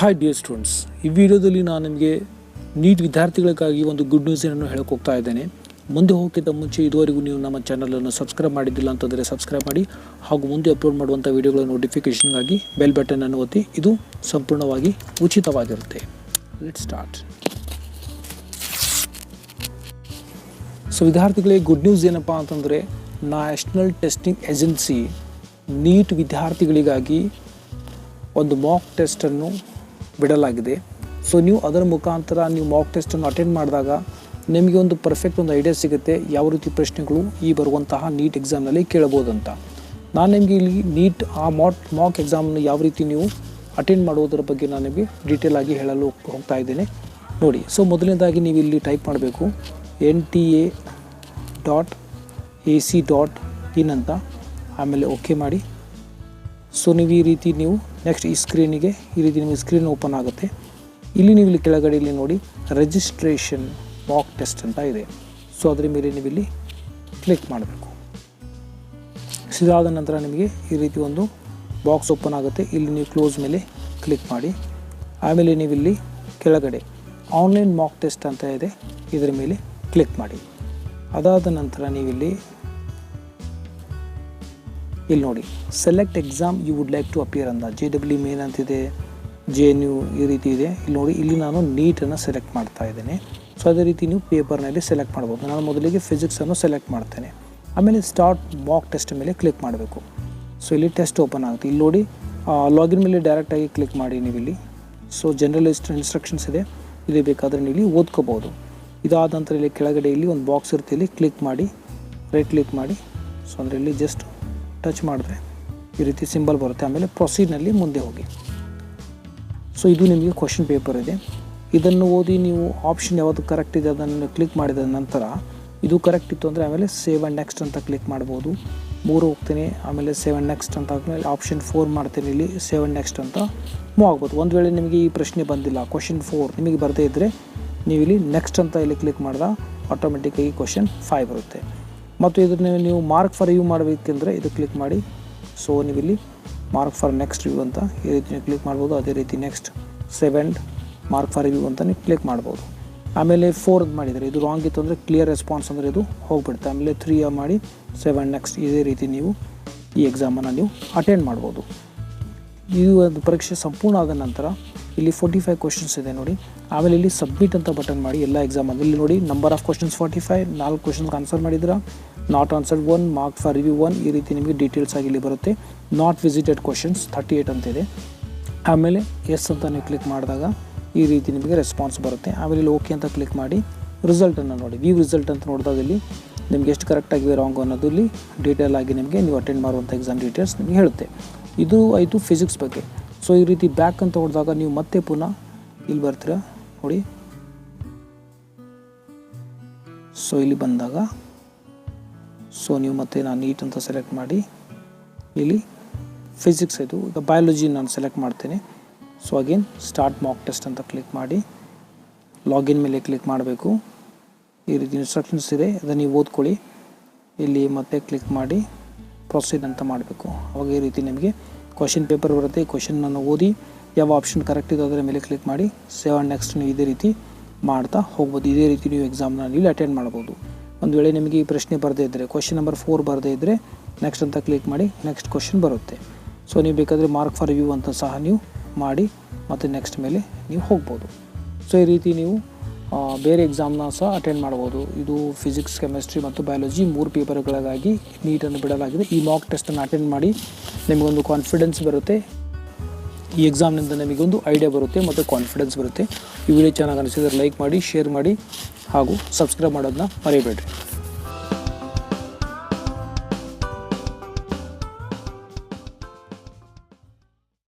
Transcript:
Hi dear students, ಈ ವಿಡಿಯೋದಲ್ಲಿ ನಾನು ನಿಮಗೆ ನೀಟ್ ವಿದ್ಯಾರ್ಥಿಗಳಿಗಾಗಿ ಒಂದು ಗುಡ್ ನ್ಯೂಸನ್ನು ಹೇಳಕ್ಕೆ ಹೋಗ್ತಾ ಇದ್ದೇನೆ. ಮುಂದೆ ಹೋಗೋಕ್ಕಿಂತ ಮುಂಚೆ ಇದುವರೆಗೂ ನೀವು ನಮ್ಮ ಚಾನಲನ್ನು ಸಬ್ಸ್ಕ್ರೈಬ್ ಮಾಡಿದ್ದಿಲ್ಲ ಅಂತಂದರೆ ಸಬ್ಸ್ಕ್ರೈಬ್ ಮಾಡಿ, ಹಾಗೂ ಮುಂದೆ ಅಪ್ಲೋಡ್ ಮಾಡುವಂಥ ವಿಡಿಯೋಗಳ ನೋಟಿಫಿಕೇಷನ್ಗಾಗಿ ಬೆಲ್ ಬಟನನ್ನು ಒತ್ತಿ. ಇದು ಸಂಪೂರ್ಣವಾಗಿ ಉಚಿತವಾಗಿರುತ್ತೆ. Let's start. ಸೊ ವಿದ್ಯಾರ್ಥಿಗಳಿಗೆ ಗುಡ್ ನ್ಯೂಸ್ ಏನಪ್ಪ ಅಂತಂದರೆ, ನ್ಯಾಷನಲ್ ಟೆಸ್ಟಿಂಗ್ ಏಜೆನ್ಸಿ ನೀಟ್ ವಿದ್ಯಾರ್ಥಿಗಳಿಗಾಗಿ ಒಂದು ಮಾಕ್ ಟೆಸ್ಟನ್ನು ಬಿಡಲಾಗಿದೆ. ಸೊ ನೀವು ಅದರ ಮುಖಾಂತರ ನೀವು ಮಾಕ್ ಟೆಸ್ಟನ್ನು ಅಟೆಂಡ್ ಮಾಡಿದಾಗ ನಿಮಗೆ ಒಂದು ಪರ್ಫೆಕ್ಟ್ ಒಂದು ಐಡಿಯಾ ಸಿಗುತ್ತೆ ಯಾವ ರೀತಿ ಪ್ರಶ್ನೆಗಳು ಈ ಬರುವಂತಹ ನೀಟ್ ಎಕ್ಸಾಮ್ನಲ್ಲಿ ಕೇಳಬಹುದಂತ. ನಾನು ನಿಮಗೆ ಇಲ್ಲಿ ನೀಟ್ ಆ ಮಾಕ್ ಎಕ್ಸಾಮನ್ನು ಯಾವ ರೀತಿ ನೀವು ಅಟೆಂಡ್ ಮಾಡುವುದರ ಬಗ್ಗೆ ನಾನು ನಿಮಗೆ ಡೀಟೇಲ್ ಆಗಿ ಹೇಳಲು ಹೋಗ್ತಾ ಇದ್ದೇನೆ. ನೋಡಿ, ಸೊ ಮೊದಲನೇದಾಗಿ ನೀವು ಇಲ್ಲಿ ಟೈಪ್ ಮಾಡಬೇಕು nta.ac.in ಅಂತ, ಆಮೇಲೆ ಓಕೆ ಮಾಡಿ. ಸೊ ನೀವು ಈ ರೀತಿ ನೀವು ನೆಕ್ಸ್ಟ್ ಈ ಸ್ಕ್ರೀನಿಗೆ ಈ ರೀತಿ ನಿಮಗೆ ಸ್ಕ್ರೀನ್ ಓಪನ್ ಆಗುತ್ತೆ. ಇಲ್ಲಿ ನೀವು ಇಲ್ಲಿ ಕೆಳಗಡೆ ಇಲ್ಲಿ ನೋಡಿ ರಿಜಿಸ್ಟ್ರೇಷನ್ ಮಾಕ್ ಟೆಸ್ಟ್ ಅಂತ ಇದೆ. ಸೊ ಅದರ ಮೇಲೆ ನೀವು ಇಲ್ಲಿ ಕ್ಲಿಕ್ ಮಾಡಬೇಕು. ಇದಾದ ನಂತರ ನಿಮಗೆ ಈ ರೀತಿ ಒಂದು ಬಾಕ್ಸ್ ಓಪನ್ ಆಗುತ್ತೆ. ಇಲ್ಲಿ ನೀವು ಕ್ಲೋಸ್ ಮೇಲೆ ಕ್ಲಿಕ್ ಮಾಡಿ. ಆಮೇಲೆ ನೀವು ಇಲ್ಲಿ ಕೆಳಗಡೆ ಆನ್ಲೈನ್ ಮಾಕ್ ಟೆಸ್ಟ್ ಅಂತ ಇದೆ, ಇದರ ಮೇಲೆ ಕ್ಲಿಕ್ ಮಾಡಿ. ಅದಾದ ನಂತರ ನೀವಿಲ್ಲಿ ನೋಡಿ select exam you would like to appear ಅಂತ JEE ಮೇನ್ ಅಂತಿದೆ, JNU ಈ ರೀತಿ ಇದೆ. ಇಲ್ಲಿ ನೋಡಿ, ಇಲ್ಲಿ ನಾನು ನೀಟನ್ನು ಸೆಲೆಕ್ಟ್ ಮಾಡ್ತಾ ಇದ್ದೇನೆ. ಸೊ ಅದೇ ರೀತಿ ನೀವು ಪೇಪರ್ನಲ್ಲಿ ಸೆಲೆಕ್ಟ್ ಮಾಡ್ಬೋದು. ನಾನು ಮೊದಲಿಗೆ ಫಿಸಿಕ್ಸನ್ನು ಸೆಲೆಕ್ಟ್ ಮಾಡ್ತೇನೆ. ಆಮೇಲೆ ಸ್ಟಾರ್ಟ್ ಮಾಕ್ ಟೆಸ್ಟ್ ಮೇಲೆ ಕ್ಲಿಕ್ ಮಾಡಬೇಕು. ಸೊ ಇಲ್ಲಿ ಟೆಸ್ಟ್ ಓಪನ್ ಆಗುತ್ತೆ. ಇಲ್ಲಿ ನೋಡಿ ಲಾಗಿನ್ ಮೇಲೆ ಡೈರೆಕ್ಟಾಗಿ ಕ್ಲಿಕ್ ಮಾಡಿ ನೀವು ಇಲ್ಲಿ. ಸೊ ಜನರಲ್ ಇನ್ಸ್ಟ್ರಕ್ಷನ್ಸ್ ಇದೆ, ಇದು ಬೇಕಾದರೆ ನೀವು ಇಲ್ಲಿ ಓದ್ಕೋಬೋದು. ಇದಾದ ನಂತರ ಇಲ್ಲಿ ಕೆಳಗಡೆ ಇಲ್ಲಿ ಒಂದು ಬಾಕ್ಸ್ ಇರುತ್ತೆ, ಇಲ್ಲಿ ಕ್ಲಿಕ್ ಮಾಡಿ, ರೈಟ್ ಕ್ಲಿಕ್ ಮಾಡಿ. ಸೊ ಅಂದರೆ ಇಲ್ಲಿ ಜಸ್ಟ್ ಟಚ್ ಮಾಡಿದ್ರೆ ಈ ರೀತಿ ಸಿಂಬಲ್ ಬರುತ್ತೆ. ಆಮೇಲೆ ಪ್ರೊಸೀಡ್ನಲ್ಲಿ ಮುಂದೆ ಹೋಗಿ. ಸೊ ಇದು ನಿಮಗೆ ಕ್ವಶನ್ ಪೇಪರ್ ಇದೆ. ಇದನ್ನು ಓದಿ ನೀವು ಆಪ್ಷನ್ ಯಾವುದು ಕರೆಕ್ಟ್ ಇದೆ ಅದನ್ನು ಕ್ಲಿಕ್ ಮಾಡಿದ ನಂತರ ಇದು ಕರೆಕ್ಟ್ ಇತ್ತು ಅಂದರೆ ಆಮೇಲೆ ಸೇವ್ ಆ್ಯಂಡ್ ನೆಕ್ಸ್ಟ್ ಅಂತ ಕ್ಲಿಕ್ ಮಾಡ್ಬೋದು. 3 ಹೋಗ್ತೀನಿ, ಆಮೇಲೆ ಸೇವ್ ಆ್ಯಂಡ್ ನೆಕ್ಸ್ಟ್ ಅಂತ ಆದಮೇಲೆ ಆಪ್ಷನ್ 4 ಮಾಡ್ತೀನಿ. ಇಲ್ಲಿ ಸೇವ್ ಆ್ಯಂಡ್ ನೆಕ್ಸ್ಟ್ ಅಂತ ಮೂವ್ ಆಗ್ಬೋದು. ಒಂದು ವೇಳೆ ನಿಮಗೆ ಈ ಪ್ರಶ್ನೆ ಬಂದಿಲ್ಲ, ಕ್ವಶನ್ 4 ನಿಮಗೆ ಬರದೇ ಇದ್ದರೆ ನೀವು ಇಲ್ಲಿ ನೆಕ್ಸ್ಟ್ ಅಂತ ಇಲ್ಲಿ ಕ್ಲಿಕ್ ಮಾಡಿದಾಗ ಆಟೋಮೆಟಿಕ್ಕಾಗಿ ಕ್ವಶನ್ 5 ಬರುತ್ತೆ. ಮತ್ತು ಇದನ್ನು ನೀವು ಮಾರ್ಕ್ ಫಾರ್ ರಿವ್ಯೂ ಮಾಡಬೇಕೆಂದರೆ ಇದು ಕ್ಲಿಕ್ ಮಾಡಿ. ಸೊ ನೀವು ಇಲ್ಲಿ ಮಾರ್ಕ್ ಫಾರ್ ನೆಕ್ಸ್ಟ್ ರಿವ್ಯೂ ಅಂತ ಈ ರೀತಿ ನೀವು ಕ್ಲಿಕ್ ಮಾಡ್ಬೋದು. ಅದೇ ರೀತಿ ನೆಕ್ಸ್ಟ್ 7 ಮಾರ್ಕ್ ಫಾರ್ ರಿವ್ಯೂ ಅಂತ ನೀವು ಕ್ಲಿಕ್ ಮಾಡ್ಬೋದು. ಆಮೇಲೆ 4 ಅಂತ ಮಾಡಿದರೆ ಇದು ರಾಂಗ್ ಇತ್ತು ಅಂದರೆ ಕ್ಲಿಯರ್ ರೆಸ್ಪಾನ್ಸ್ ಅಂದರೆ ಇದು ಹೋಗ್ಬಿಡುತ್ತೆ. ಆಮೇಲೆ 3 ಮಾಡಿ 7 ನೆಕ್ಸ್ಟ್. ಇದೇ ರೀತಿ ನೀವು ಈ ಎಕ್ಸಾಮನ್ನು ನೀವು ಅಟೆಂಡ್ ಮಾಡ್ಬೋದು. ಈ ಒಂದು ಪರೀಕ್ಷೆ ಸಂಪೂರ್ಣ ಆದ ನಂತರ ಇಲ್ಲಿ 45 ಕ್ವಶನ್ಸ್ ಇದೆ ನೋಡಿ. ಆಮೇಲೆ ಇಲ್ಲಿ ಸಬ್ಮಿಟ್ ಅಂತ ಬಟನ್ ಮಾಡಿ ಎಲ್ಲ ಎಕ್ಸಾಮ್ ಅಲ್ಲಿ ಇಲ್ಲಿ ನೋಡಿ ನಂಬರ್ ಆಫ್ ಕ್ವಶನ್ಸ್ 45, 4 ಕ್ವಶನ್ಸ್ಗೆ ಆನ್ಸರ್ ಮಾಡಿದ್ರೆ not answered 1, mark for review 1, ಈ ರೀತಿ ನಿಮಗೆ ಡೀಟೇಲ್ಸ್ ಆಗಿ ಇಲ್ಲಿ ಬರುತ್ತೆ. ನಾಟ್ ವಿಸಿಟೆಡ್ ಕ್ವಶನ್ಸ್ 38 ಅಂತಿದೆ. ಆಮೇಲೆ ಎಸ್ ಅಂತ ನೀವು ಕ್ಲಿಕ್ ಮಾಡಿದಾಗ ಈ ರೀತಿ ನಿಮಗೆ ರೆಸ್ಪಾನ್ಸ್ ಬರುತ್ತೆ. ಆಮೇಲೆ ಇಲ್ಲಿ ಓಕೆ ಅಂತ ಕ್ಲಿಕ್ ಮಾಡಿ ರಿಸಲ್ಟನ್ನು ನೋಡಿ. ವ್ಯೂ ರಿಸಲ್ಟ್ ಅಂತ ನೋಡಿದಾಗ ಇಲ್ಲಿ ನಿಮಗೆ ಎಷ್ಟು ಕರೆಕ್ಟಾಗಿವೆ ರಾಂಗ್ ಅನ್ನೋದು ಇಲ್ಲಿ ಡೀಟೇಲ್ ಆಗಿ ನಿಮಗೆ ನೀವು ಅಟೆಂಡ್ ಮಾಡುವಂಥ ಎಕ್ಸಾಮ್ ಡೀಟೇಲ್ಸ್ ನಿಮಗೆ ಹೇಳುತ್ತೆ. ಇದು ಆಯಿತು ಫಿಸಿಕ್ಸ್ ಬಗ್ಗೆ. ಸೊ ಈ ರೀತಿ ಬ್ಯಾಕ್ ಅಂತ ಹೊಡೆದಾಗ ನೀವು ಮತ್ತೆ ಪುನಃ ಇಲ್ಲಿ ಬರ್ತೀರಾ ನೋಡಿ. ಸೊ ಇಲ್ಲಿ ಬಂದಾಗ ಸೊ ನೀವು ಮತ್ತೆ ನಾನು ನೀಟ್ ಅಂತ ಸೆಲೆಕ್ಟ್ ಮಾಡಿ ಇಲ್ಲಿ ಫಿಸಿಕ್ಸ್ ಆಯಿತು. ಈಗ ಬಯಾಲಜಿ ನಾನು ಸೆಲೆಕ್ಟ್ ಮಾಡ್ತೇನೆ. So again start mock test ಅಂತ ಕ್ಲಿಕ್ ಮಾಡಿ ಲಾಗಿನ್ ಮೇಲೆ ಕ್ಲಿಕ್ ಮಾಡಬೇಕು. ಈ ರೀತಿ ಇನ್ಸ್ಟ್ರಕ್ಷನ್ಸ್ ಇದೆ, ಅದನ್ನು ನೀವು ಓದ್ಕೊಳ್ಳಿ. ಇಲ್ಲಿ ಮತ್ತೆ ಕ್ಲಿಕ್ ಮಾಡಿ ಪ್ರೊಸೀಡ್ ಅಂತ ಮಾಡಬೇಕು. ಅವಾಗ ಈ ರೀತಿ ನಿಮಗೆ ಕ್ವಶನ್ ಪೇಪರ್ ಬರುತ್ತೆ. ಕ್ವಶನನ್ನು ಓದಿ ಯಾವ ಆಪ್ಷನ್ ಕರೆಕ್ಟ್ ಇದೆ ಅದರ ಮೇಲೆ ಕ್ಲಿಕ್ ಮಾಡಿ ಸೇವ್ ಆ್ಯಂಡ್ ನೆಕ್ಸ್ಟ್ ನೀವು ಇದೇ ರೀತಿ ಮಾಡ್ತಾ ಹೋಗ್ಬೋದು. ಇದೇ ರೀತಿ ನೀವು ಎಕ್ಸಾಮ್ನ ಇಲ್ಲಿ ಅಟೆಂಡ್ ಮಾಡ್ಬೋದು. ಒಂದು ವೇಳೆ ನಿಮಗೆ ಈ ಪ್ರಶ್ನೆ ಬರದೇ ಇದ್ದರೆ, ಕ್ವಶನ್ ನಂಬರ್ 4 ಬರದೇ ಇದ್ದರೆ ನೆಕ್ಸ್ಟ್ ಅಂತ ಕ್ಲಿಕ್ ಮಾಡಿ ನೆಕ್ಸ್ಟ್ ಕ್ವಶನ್ ಬರುತ್ತೆ. ಸೊ ನೀವು ಬೇಕಾದರೆ ಮಾರ್ಕ್ ಫಾರ್ ರಿವ್ಯೂ ಅಂತ ಸಹ ನೀವು ಮಾಡಿ ಮತ್ತು ನೆಕ್ಸ್ಟ್ ಮೇಲೆ ನೀವು ಹೋಗ್ಬೋದು. ಸೊ ಈ ರೀತಿ ನೀವು ಬೇರೆ ಎಕ್ಸಾಮ್ನ ಸಹ ಅಟೆಂಡ್ ಮಾಡ್ಬೋದು. ಇದು ಫಿಸಿಕ್ಸ್, ಕೆಮಿಸ್ಟ್ರಿ ಮತ್ತು ಬಯಾಲಜಿ 3 ಪೇಪರ್ಗಳಿಗಾಗಿ ನೀಟನ್ನು ಬಿಡಲಾಗಿದೆ. ಈ ಮಾಕ್ ಟೆಸ್ಟನ್ನು ಅಟೆಂಡ್ ಮಾಡಿ ನಿಮಗೊಂದು ಕಾನ್ಫಿಡೆನ್ಸ್ ಬರುತ್ತೆ. ಈ ಎಕ್ಸಾಮ್ನಿಂದ ನಮಗೊಂದು ಐಡಿಯಾ ಬರುತ್ತೆ ಮತ್ತು ಕಾನ್ಫಿಡೆನ್ಸ್ ಬರುತ್ತೆ. ಈ ವಿಡಿಯೋ ಚೆನ್ನಾಗಿ ಅನಿಸಿದರೆ ಲೈಕ್ ಮಾಡಿ, ಶೇರ್ ಮಾಡಿ ಹಾಗೂ ಸಬ್ಸ್ಕ್ರೈಬ್ ಮಾಡೋದನ್ನ ಮರಿಬೇಡ್ರಿ.